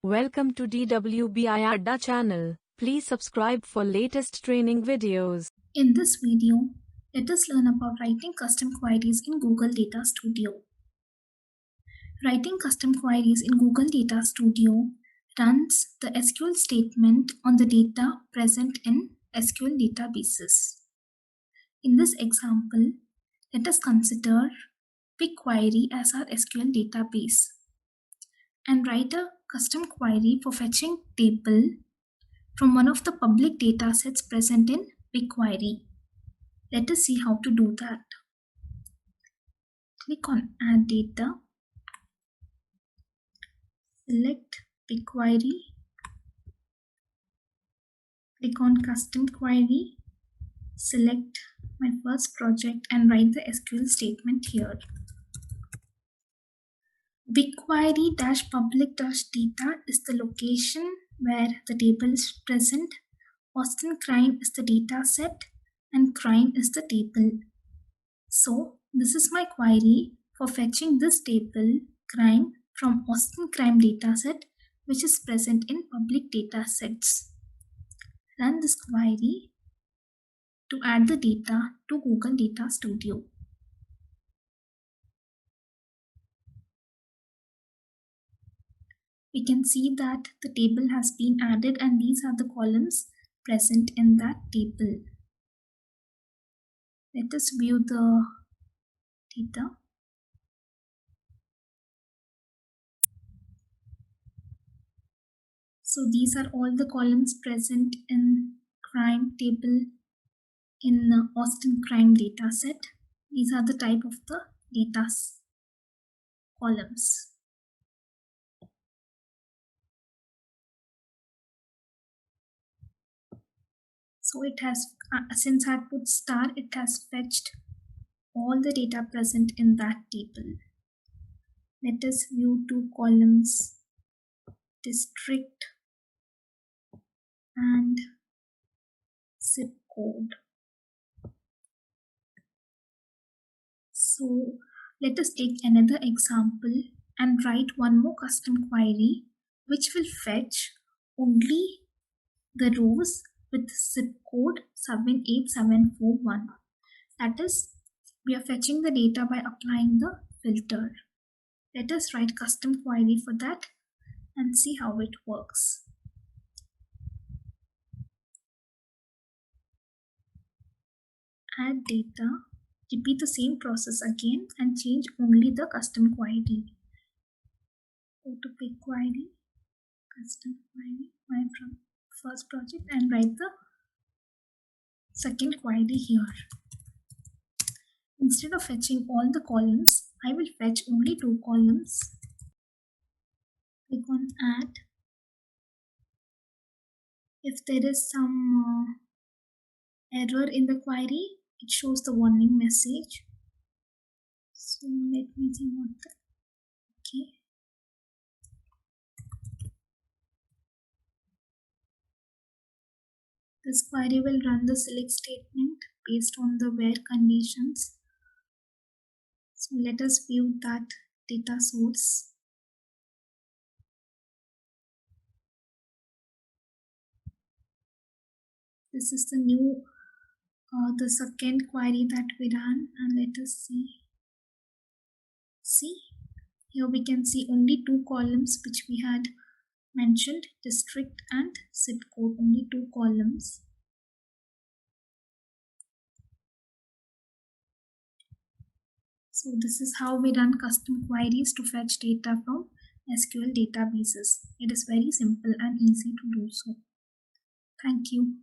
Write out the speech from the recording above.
Welcome to DWBI Adda channel. Please subscribe for latest training videos. In this video, let us learn about writing custom queries in Google Data Studio. Writing custom queries in Google Data Studio runs the SQL statement on the data present in SQL databases. In this example, let us consider BigQuery as our SQL database and write a custom query for fetching table from one of the public data sets present in BigQuery. Let us see how to do that. Click on Add Data, select BigQuery, click on Custom Query, select my first project and write the SQL statement here. BigQuery-public-data is the location where the table is present. Austin Crime is the data set and crime is the table. So this is my query for fetching this table crime from Austin Crime dataset, which is present in public data sets. Run this query to add the data to Google Data Studio. We can see that the table has been added and these are the columns present in that table. Let us view the data. So these are all the columns present in crime table in the Austin Crime dataset. These are the type of the data columns. So it has, since I put star, it has fetched all the data present in that table. Let us view two columns, district and zip code. So let us take another example and write one more custom query which will fetch only the rows with zip code 78741. That is, we are fetching the data by applying the filter. Let us write custom query for that and see how it works. Add data, repeat the same process again and change only the custom query. Go to BigQuery, custom query, my first project and write the second query here. Instead of fetching all the columns, I will fetch only two columns. Click on Add. If there is some error in the query, it shows the warning message. So let me see what the, okay. This query will run the select statement based on the where conditions. So let us view that data source. This is the new, the second query that we ran, and let us see. See, here we can see only two columns which we had mentioned, district and zip code, only two columns. So this is how we run custom queries to fetch data from SQL databases. It is very simple and easy to do so. Thank you.